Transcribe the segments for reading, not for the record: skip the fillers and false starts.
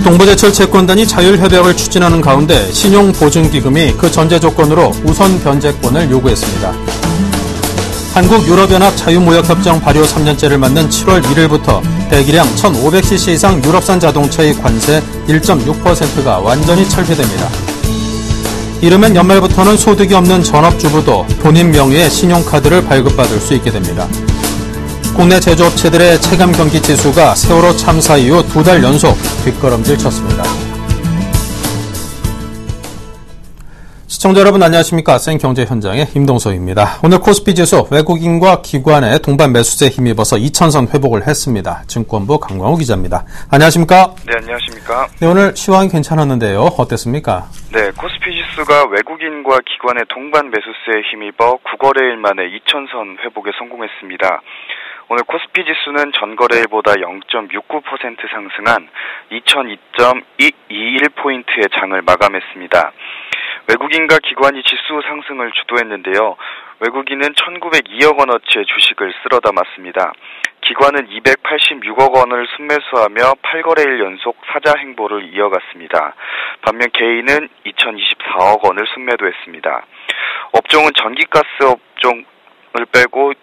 동부제철 채권단이 자율협약을 추진하는 가운데 신용보증기금이 그 전제 조건으로 우선 변제권을 요구했습니다. 한국-유럽연합 자유무역협정 발효 3년째를 맞는 7월 1일부터 배기량 1,500cc 이상 유럽산 자동차의 관세 1.6%가 완전히 철폐됩니다. 이르면 연말부터는 소득이 없는 전업주부도 본인 명의의 신용카드를 발급받을 수 있게 됩니다. 국내 제조업체들의 체감 경기 지수가 세월호 참사 이후 2달 연속 뒷걸음질 쳤습니다. 시청자 여러분 안녕하십니까. 생경제 현장의 임동석입니다. 오늘 코스피 지수 외국인과 기관의 동반 매수세에 힘입어서 2000선 회복을 했습니다. 증권부 강광우 기자입니다. 안녕하십니까. 네, 안녕하십니까. 네, 오늘 시황이 괜찮았는데요. 어땠습니까? 네, 코스피 지수가 외국인과 기관의 동반 매수세에 힘입어 9거래일 만에 2000선 회복에 성공했습니다. 오늘 코스피 지수는 전거래일보다 0.69% 상승한 2002.21포인트의 장을 마감했습니다. 외국인과 기관이 지수 상승을 주도했는데요. 외국인은 1,902억 원어치의 주식을 쓸어 담았습니다. 기관은 286억 원을 순매수하며 8거래일 연속 사자 행보를 이어갔습니다. 반면 개인은 2,024억 원을 순매도했습니다. 업종은 전기가스 업종을 빼고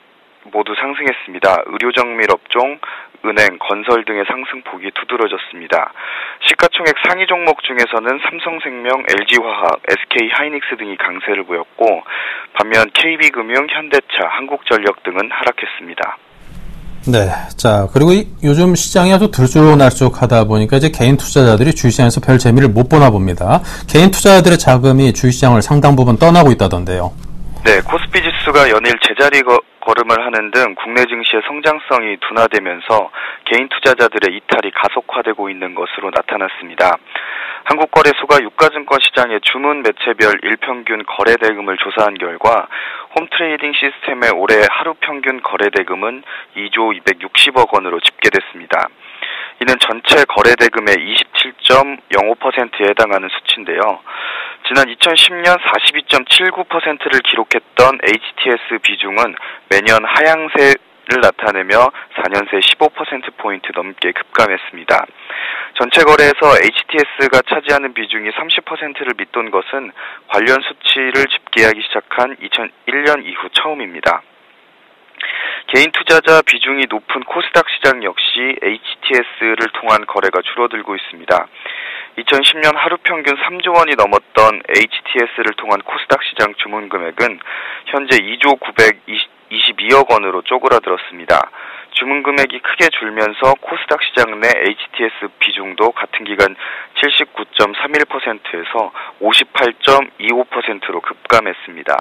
모두 상승했습니다. 의료정밀업종, 은행, 건설 등의 상승폭이 두드러졌습니다. 시가총액 상위 종목 중에서는 삼성생명, LG화학, SK하이닉스 등이 강세를 보였고 반면 KB금융, 현대차, 한국전력 등은 하락했습니다. 네, 자 그리고 요즘 시장이 아주 들쑥날쑥하다 보니까 이제 개인 투자자들이 주식시장에서 별 재미를 못 보나 봅니다. 개인 투자자들의 자금이 주식시장을 상당 부분 떠나고 있다던데요. 네, 코스피 지수가 연일 제자리 걸음을 하는 등 국내 증시의 성장성이 둔화되면서 개인 투자자들의 이탈이 가속화되고 있는 것으로 나타났습니다. 한국거래소가 유가증권 시장의 주문 매체별 일평균 거래대금을 조사한 결과 홈트레이딩 시스템의 올해 하루 평균 거래대금은 2조 260억 원으로 집계됐습니다. 이는 전체 거래대금의 27.05%에 해당하는 수치인데요. 지난 2010년 42.79%를 기록했던 HTS 비중은 매년 하향세를 나타내며 4년 새 15%포인트 넘게 급감했습니다. 전체 거래에서 HTS가 차지하는 비중이 30%를 밑돈 것은 관련 수치를 집계하기 시작한 2001년 이후 처음입니다. 개인 투자자 비중이 높은 코스닥 시장 역시 HTS를 통한 거래가 줄어들고 있습니다. 2010년 하루 평균 3조 원이 넘었던 HTS를 통한 코스닥 시장 주문 금액은 현재 2조 922억 원으로 쪼그라들었습니다. 주문 금액이 크게 줄면서 코스닥 시장 내 HTS 비중도 같은 기간 79.31%에서 58.25%로 급감했습니다.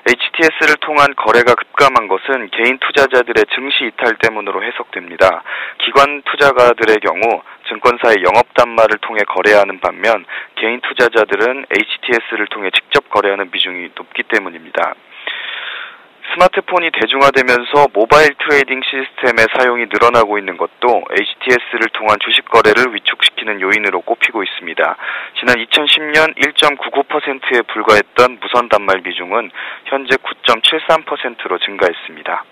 HTS를 통한 거래가 급감한 것은 개인 투자자들의 증시 이탈 때문으로 해석됩니다. 기관 투자가들의 경우 증권사의 영업단말을 통해 거래하는 반면 개인 투자자들은 HTS를 통해 직접 거래하는 비중이 높기 때문입니다. 스마트폰이 대중화되면서 모바일 트레이딩 시스템의 사용이 늘어나고 있는 것도 HTS를 통한 주식 거래를 위축시키는 요인으로 꼽히고 있습니다. 지난 2010년 1.99%에 불과했던 무선 단말 비중은 현재 9.73%로 증가했습니다.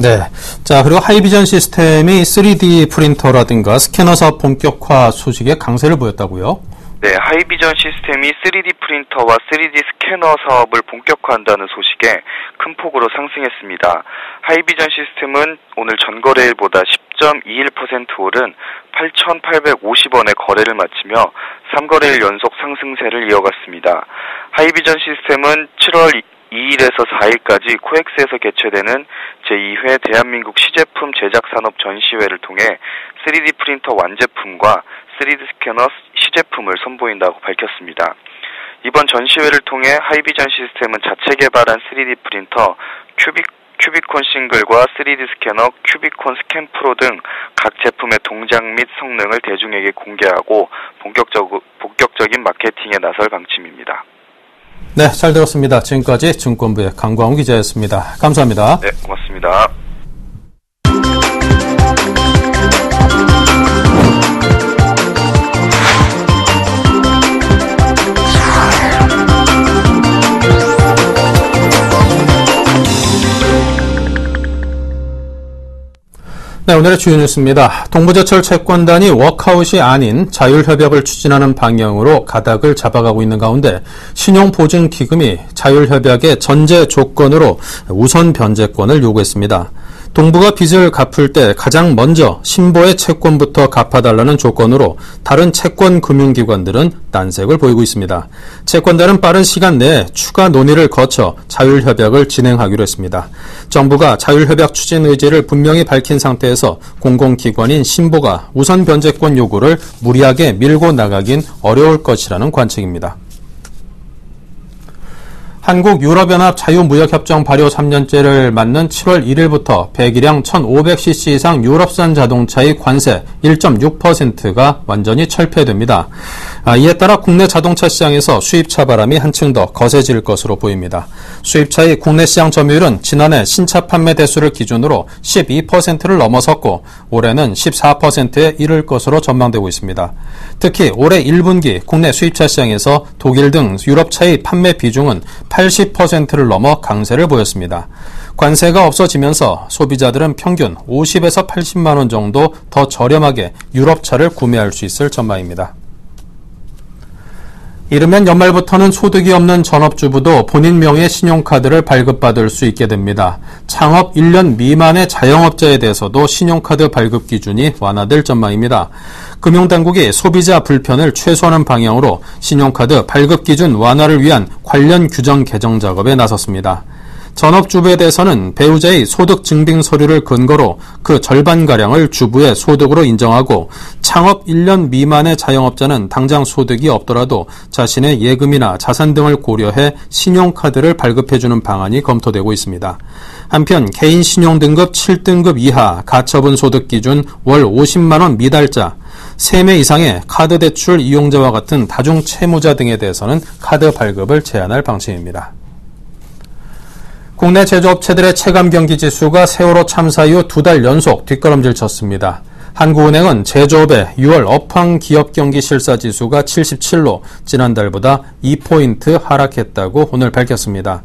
네. 자, 그리고 하이비전 시스템이 3D 프린터라든가 스캐너 사업 본격화 소식에 강세를 보였다고요? 네, 하이비전 시스템이 3D 프린터와 3D 스캐너 사업을 본격화한다는 소식에 큰 폭으로 상승했습니다. 하이비전 시스템은 오늘 전거래일보다 10.21% 오른 8,850원의 거래를 마치며 3거래일 연속 상승세를 이어갔습니다. 하이비전 시스템은 7월 2일에서 4일까지 코엑스에서 개최되는 제2회 대한민국 시제품 제작산업 전시회를 통해 3D 프린터 완제품과 3D 스캐너 시제품을 선보인다고 밝혔습니다. 이번 전시회를 통해 하이비전 시스템은 자체 개발한 3D 프린터 큐비콘 싱글과 3D 스캐너 큐비콘 스캔 프로 등 각 제품의 동작 및 성능을 대중에게 공개하고 본격적인 마케팅에 나설 방침입니다. 네, 잘 들었습니다. 지금까지 증권부의 강광우 기자였습니다. 감사합니다. 네, 고맙습니다. 네, 오늘의 주요 뉴스입니다. 동부제철 채권단이 워크아웃이 아닌 자율협약을 추진하는 방향으로 가닥을 잡아가고 있는 가운데 신용보증기금이 자율협약의 전제 조건으로 우선 변제권을 요구했습니다. 동부가 빚을 갚을 때 가장 먼저 신보의 채권부터 갚아달라는 조건으로 다른 채권 금융기관들은 난색을 보이고 있습니다. 채권단은 빠른 시간 내에 추가 논의를 거쳐 자율협약을 진행하기로 했습니다. 정부가 자율협약 추진 의지를 분명히 밝힌 상태에서 공공기관인 신보가 우선 변제권 요구를 무리하게 밀고 나가긴 어려울 것이라는 관측입니다. 한국유럽연합 자유무역협정 발효 3년째를 맞는 7월 1일부터 배기량 1,500cc 이상 유럽산 자동차의 관세 1.6%가 완전히 철폐됩니다. 이에 따라 국내 자동차 시장에서 수입차 바람이 한층 더 거세질 것으로 보입니다. 수입차의 국내 시장 점유율은 지난해 신차 판매 대수를 기준으로 12%를 넘어섰고 올해는 14%에 이를 것으로 전망되고 있습니다. 특히 올해 1분기 국내 수입차 시장에서 독일 등 유럽차의 판매 비중은 80%를 넘어 강세를 보였습니다. 관세가 없어지면서 소비자들은 평균 50에서 80만 원 정도 더 저렴하게 유럽차를 구매할 수 있을 전망입니다. 이르면 연말부터는 소득이 없는 전업주부도 본인 명의의 신용카드를 발급받을 수 있게 됩니다. 창업 1년 미만의 자영업자에 대해서도 신용카드 발급 기준이 완화될 전망입니다. 금융당국이 소비자 불편을 최소화하는 방향으로 신용카드 발급 기준 완화를 위한 관련 규정 개정 작업에 나섰습니다. 전업주부에 대해서는 배우자의 소득 증빙 서류를 근거로 그 절반가량을 주부의 소득으로 인정하고 창업 1년 미만의 자영업자는 당장 소득이 없더라도 자신의 예금이나 자산 등을 고려해 신용카드를 발급해주는 방안이 검토되고 있습니다. 한편 개인 신용등급 7등급 이하 가처분 소득 기준 월 50만 원 미달자, 3매 이상의 카드 대출 이용자와 같은 다중 채무자 등에 대해서는 카드 발급을 제한할 방침입니다. 국내 제조업체들의 체감 경기 지수가 세월호 참사 이후 2달 연속 뒷걸음질 쳤습니다. 한국은행은 제조업의 6월 업황 기업 경기 실사 지수가 77로 지난달보다 2포인트 하락했다고 오늘 밝혔습니다.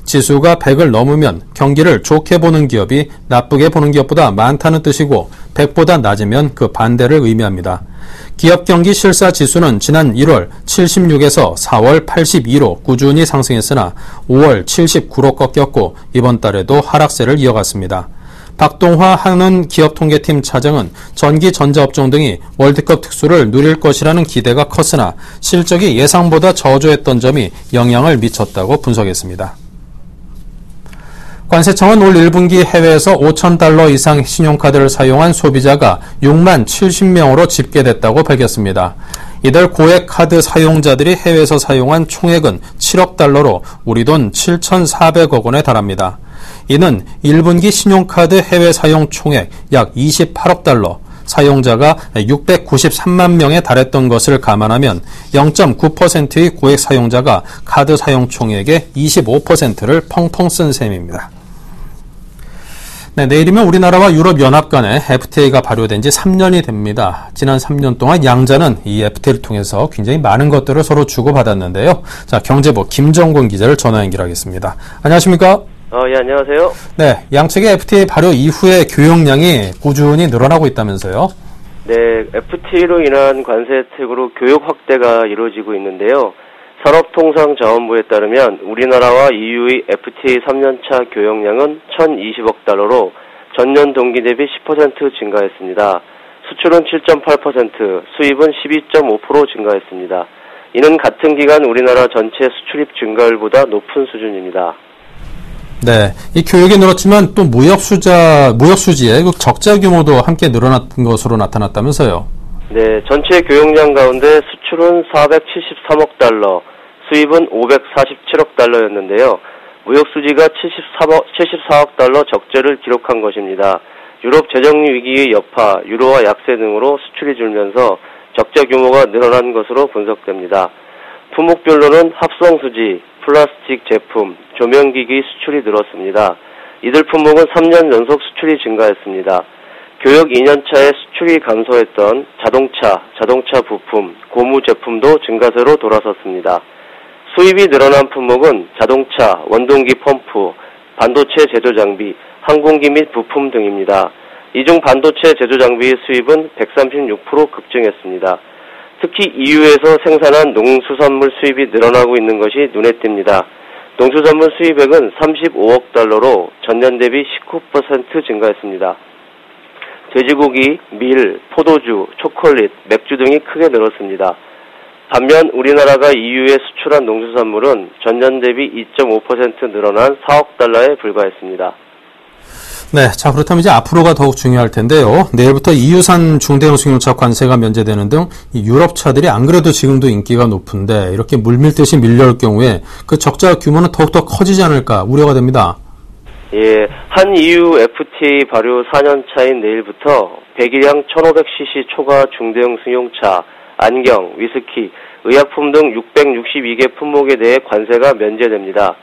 지수가 100을 넘으면 경기를 좋게 보는 기업이 나쁘게 보는 기업보다 많다는 뜻이고 100보다 낮으면 그 반대를 의미합니다. 기업 경기 실사 지수는 지난 1월 76에서 4월 82로 꾸준히 상승했으나 5월 79로 꺾였고 이번 달에도 하락세를 이어갔습니다. 박동화 한은기업통계팀 차장은 전기 전자업종 등이 월드컵 특수를 누릴 것이라는 기대가 컸으나 실적이 예상보다 저조했던 점이 영향을 미쳤다고 분석했습니다. 관세청은 올 1분기 해외에서 5,000달러 이상 신용카드를 사용한 소비자가 6만 70명으로 집계됐다고 밝혔습니다. 이들 고액 카드 사용자들이 해외에서 사용한 총액은 7억 달러로 우리 돈 7,400억 원에 달합니다. 이는 1분기 신용카드 해외 사용 총액 약 28억 달러, 사용자가 693만 명에 달했던 것을 감안하면 0.9%의 고액 사용자가 카드 사용 총액의 25%를 펑펑 쓴 셈입니다. 네, 내일이면 우리나라와 유럽연합 간에 FTA가 발효된 지 3년이 됩니다. 지난 3년 동안 양자는 이 FTA를 통해서 굉장히 많은 것들을 서로 주고받았는데요. 자, 경제부 김정권 기자를 전화 연결하겠습니다. 안녕하십니까? 예, 안녕하세요. 네, 양측의 FTA 발효 이후에 교역량이 꾸준히 늘어나고 있다면서요? 네, FTA로 인한 관세 혜택으로 교역 확대가 이루어지고 있는데요. 산업통상자원부에 따르면 우리나라와 EU의 FTA 3년차 교역량은 1,020억 달러로 전년 동기 대비 10% 증가했습니다. 수출은 7.8%, 수입은 12.5% 증가했습니다. 이는 같은 기간 우리나라 전체 수출입 증가율보다 높은 수준입니다. 네, 이 교역이 늘었지만 또 무역수지의 적자 규모도 함께 늘어난 것으로 나타났다면서요? 네, 전체 교역량 가운데 수출은 473억 달러, 수입은 547억 달러였는데요. 무역수지가 74억 달러 적자를 기록한 것입니다. 유럽 재정 위기의 여파, 유로화 약세 등으로 수출이 줄면서 적자 규모가 늘어난 것으로 분석됩니다. 품목별로는 합성수지, 플라스틱 제품, 조명기기 수출이 늘었습니다. 이들 품목은 3년 연속 수출이 증가했습니다. 교역 2년차에 수출이 감소했던 자동차 부품, 고무 제품도 증가세로 돌아섰습니다. 수입이 늘어난 품목은 자동차, 원동기 펌프, 반도체 제조 장비, 항공기 및 부품 등입니다. 이 중 반도체 제조 장비 수입은 136% 급증했습니다. 특히 EU에서 생산한 농수산물 수입이 늘어나고 있는 것이 눈에 띕니다. 농수산물 수입액은 35억 달러로 전년 대비 19% 증가했습니다. 돼지고기, 밀, 포도주, 초콜릿, 맥주 등이 크게 늘었습니다. 반면 우리나라가 EU에 수출한 농수산물은 전년 대비 2.5% 늘어난 4억 달러에 불과했습니다. 네, 자 그렇다면 이제 앞으로가 더욱 중요할 텐데요. 내일부터 EU산 중대형 승용차 관세가 면제되는 등 이 유럽 차들이 안 그래도 지금도 인기가 높은데 이렇게 물밀듯이 밀려올 경우에 그 적자 규모는 더욱더 커지지 않을까 우려가 됩니다. 예, 한 EU FTA 발효 4년 차인 내일부터 배기량 1500cc 초과 중대형 승용차, 안경, 위스키, 의약품 등 662개 품목에 대해 관세가 면제됩니다.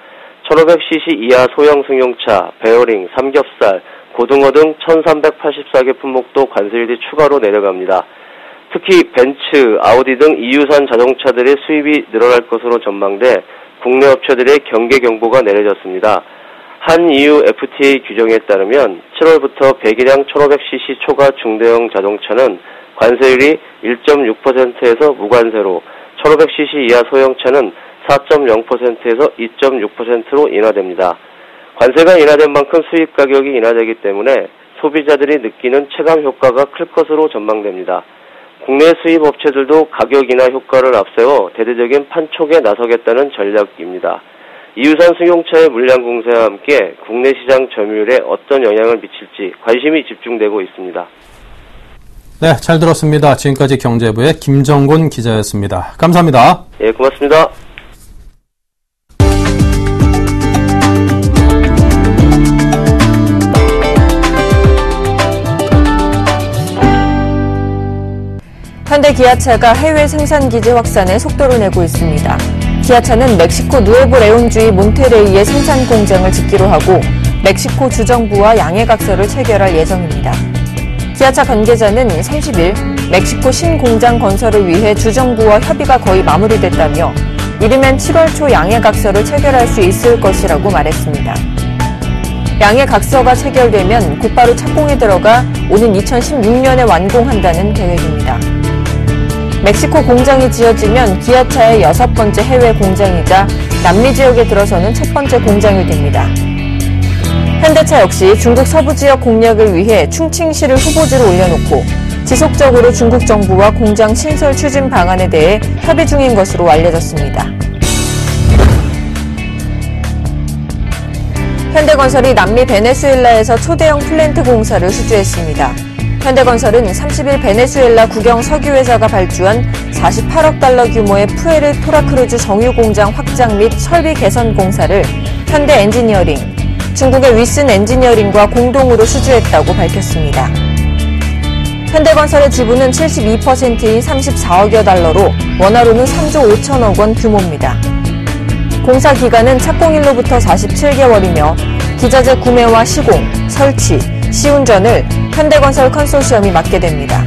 1500cc 이하 소형 승용차, 베어링, 삼겹살, 고등어 등 1384개 품목도 관세율이 추가로 내려갑니다. 특히 벤츠, 아우디 등 EU산 자동차들의 수입이 늘어날 것으로 전망돼 국내 업체들의 경계 경보가 내려졌습니다. 한 EU FTA 규정에 따르면 7월부터 배기량 1500cc 초과 중대형 자동차는 관세율이 1.6%에서 무관세로 1500cc 이하 소형차는 4.0%에서 2.6%로 인하됩니다. 관세가 인하된 만큼 수입 가격이 인하되기 때문에 소비자들이 느끼는 체감 효과가 클 것으로 전망됩니다. 국내 수입 업체들도 가격 인하 효과를 앞세워 대대적인 판촉에 나서겠다는 전략입니다. EU산 승용차의 물량 공세와 함께 국내 시장 점유율에 어떤 영향을 미칠지 관심이 집중되고 있습니다. 네, 잘 들었습니다. 지금까지 경제부의 김정곤 기자였습니다. 감사합니다. 예, 고맙습니다. 현대 기아차가 해외 생산 기지 확산에 속도를 내고 있습니다. 기아차는 멕시코 누에보-레온주의 몬테레이의 생산 공장을 짓기로 하고 멕시코 주정부와 양해각서를 체결할 예정입니다. 기아차 관계자는 30일 멕시코 신공장 건설을 위해 주정부와 협의가 거의 마무리됐다며 이르면 7월 초 양해각서를 체결할 수 있을 것이라고 말했습니다. 양해각서가 체결되면 곧바로 착공에 들어가 오는 2016년에 완공한다는 계획입니다. 멕시코 공장이 지어지면 기아차의 6번째 해외 공장이자 남미 지역에 들어서는 첫 번째 공장이 됩니다. 현대차 역시 중국 서부 지역 공략을 위해 충칭시를 후보지로 올려놓고 지속적으로 중국 정부와 공장 신설 추진 방안에 대해 협의 중인 것으로 알려졌습니다. 현대건설이 남미 베네수엘라에서 초대형 플랜트 공사를 수주했습니다. 현대건설은 30일 베네수엘라 국영 석유회사가 발주한 48억 달러 규모의 푸에르 토라크루즈 정유공장 확장 및 설비 개선 공사를 현대엔지니어링, 중국의 위슨 엔지니어링과 공동으로 수주했다고 밝혔습니다. 현대건설의 지분은 72%인 34억여 달러로 원화로는 3조 5천억 원 규모입니다. 공사 기간은 착공일로부터 47개월이며 기자재 구매와 시공, 설치, 시운전을 현대건설 컨소시엄이 맡게 됩니다.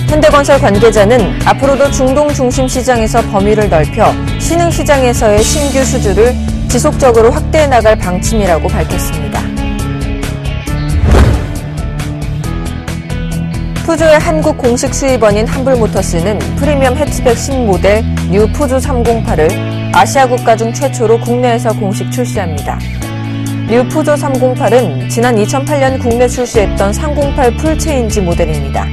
현대건설 관계자는 앞으로도 중동 중심 시장에서 범위를 넓혀 신흥 시장에서의 신규 수주를 지속적으로 확대해 나갈 방침이라고 밝혔습니다. 푸주의 한국 공식 수입원인 한불모터스는 프리미엄 해치백 신모델 뉴 푸주 308을 아시아 국가 중 최초로 국내에서 공식 출시합니다. 뉴 푸조 308은 지난 2008년 국내 출시했던 308 풀체인지 모델입니다.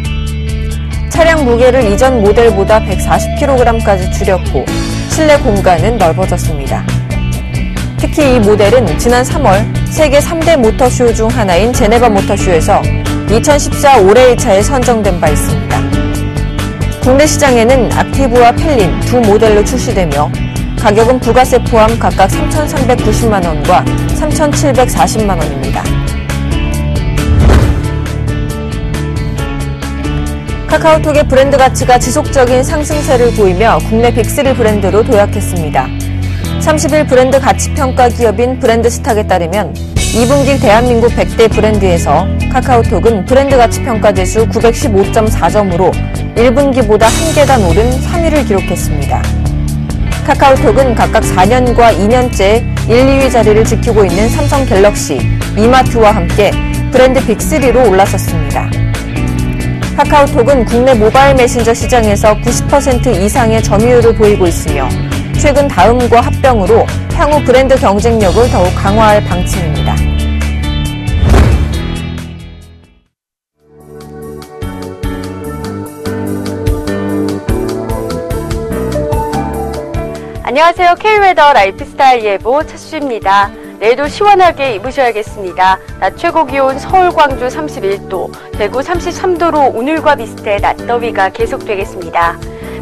차량 무게를 이전 모델보다 140kg까지 줄였고 실내 공간은 넓어졌습니다. 특히 이 모델은 지난 3월 세계 3대 모터쇼 중 하나인 제네바 모터쇼에서 2014 올해의 차에 선정된 바 있습니다. 국내 시장에는 액티브와 펠린 두 모델로 출시되며 가격은 부가세 포함 각각 3,390만 원과 3,740만 원입니다. 카카오톡의 브랜드 가치가 지속적인 상승세를 보이며 국내 빅3 브랜드로 도약했습니다. 30일 브랜드 가치평가 기업인 브랜드스탁에 따르면 2분기 대한민국 100대 브랜드에서 카카오톡은 브랜드 가치평가 지수 915.4점으로 1분기보다 1계단 오른 3위를 기록했습니다. 카카오톡은 각각 4년과 2년째 1, 2위 자리를 지키고 있는 삼성 갤럭시, 이마트와 함께 브랜드 빅3로 올라섰습니다. 카카오톡은 국내 모바일 메신저 시장에서 90% 이상의 점유율을 보이고 있으며 최근 다음과 합병으로 향후 브랜드 경쟁력을 더욱 강화할 방침입니다. 안녕하세요. K웨더 라이프스타일 예보 차수입니다. 내일도 시원하게 입으셔야겠습니다. 낮 최고 기온 서울, 광주 31도, 대구 33도로 오늘과 비슷해 낮더위가 계속되겠습니다.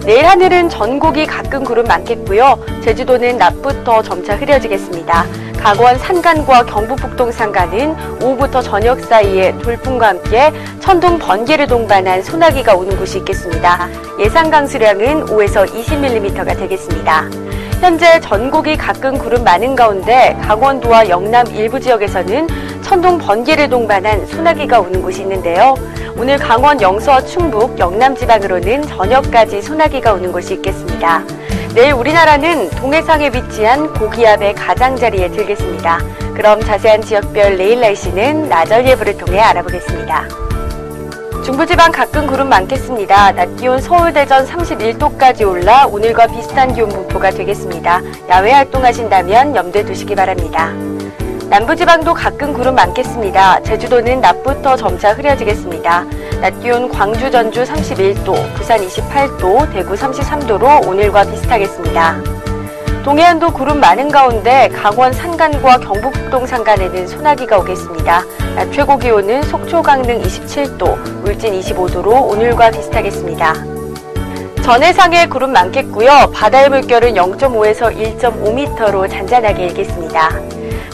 내일 하늘은 전국이 가끔 구름 많겠고요. 제주도는 낮부터 점차 흐려지겠습니다. 강원 산간과 경북 북동 산간은 오후부터 저녁 사이에 돌풍과 함께 천둥 번개를 동반한 소나기가 오는 곳이 있겠습니다. 예상 강수량은 5에서 20mm가 되겠습니다. 현재 전국이 가끔 구름 많은 가운데 강원도와 영남 일부 지역에서는 천둥 번개를 동반한 소나기가 오는 곳이 있는데요. 오늘 강원 영서와 충북, 영남 지방으로는 저녁까지 소나기가 오는 곳이 있겠습니다. 내일 우리나라는 동해상에 위치한 고기압의 가장자리에 들겠습니다. 그럼 자세한 지역별 내일 날씨는 나절 예보를 통해 알아보겠습니다. 중부지방 가끔 구름 많겠습니다. 낮 기온 서울, 대전 31도까지 올라 오늘과 비슷한 기온 분포가 되겠습니다. 야외 활동하신다면 염두에 두시기 바랍니다. 남부지방도 가끔 구름 많겠습니다. 제주도는 낮부터 점차 흐려지겠습니다. 낮 기온 광주, 전주 31도, 부산 28도, 대구 33도로 오늘과 비슷하겠습니다. 동해안도 구름 많은 가운데 강원 산간과 경북 북동 산간에는 소나기가 오겠습니다. 낮 최고 기온은 속초, 강릉 27도, 울진 25도로 오늘과 비슷하겠습니다. 전해상에 구름 많겠고요. 바다의 물결은 0.5에서 1.5m로 잔잔하게 일겠습니다.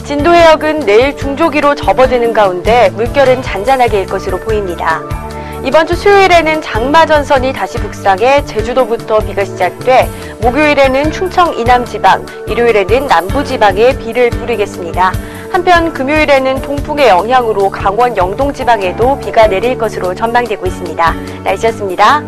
진도 해역은 내일 중조기로 접어드는 가운데 물결은 잔잔하게 일 것으로 보입니다. 이번 주 수요일에는 장마전선이 다시 북상해 제주도부터 비가 시작돼 목요일에는 충청 이남지방, 일요일에는 남부지방에 비를 뿌리겠습니다. 한편 금요일에는 동풍의 영향으로 강원 영동지방에도 비가 내릴 것으로 전망되고 있습니다. 날씨였습니다.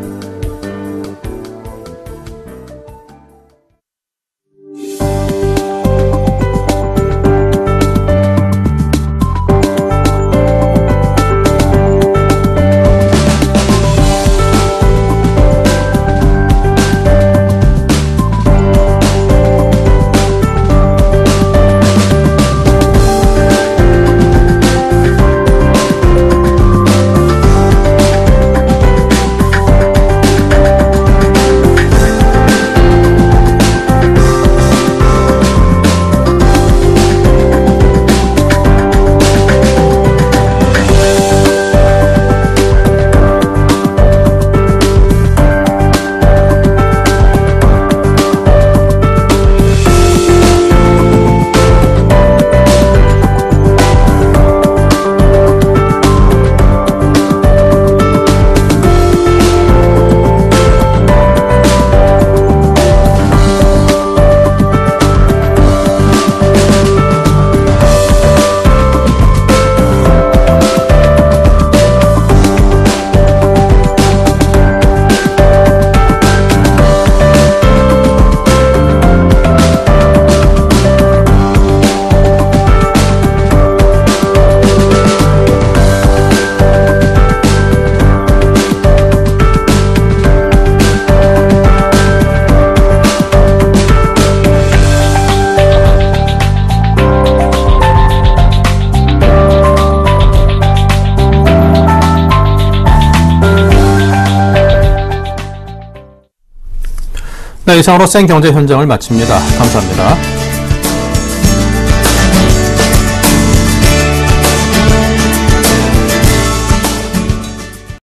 네, 이상으로 생경제 현장을 마칩니다. 감사합니다.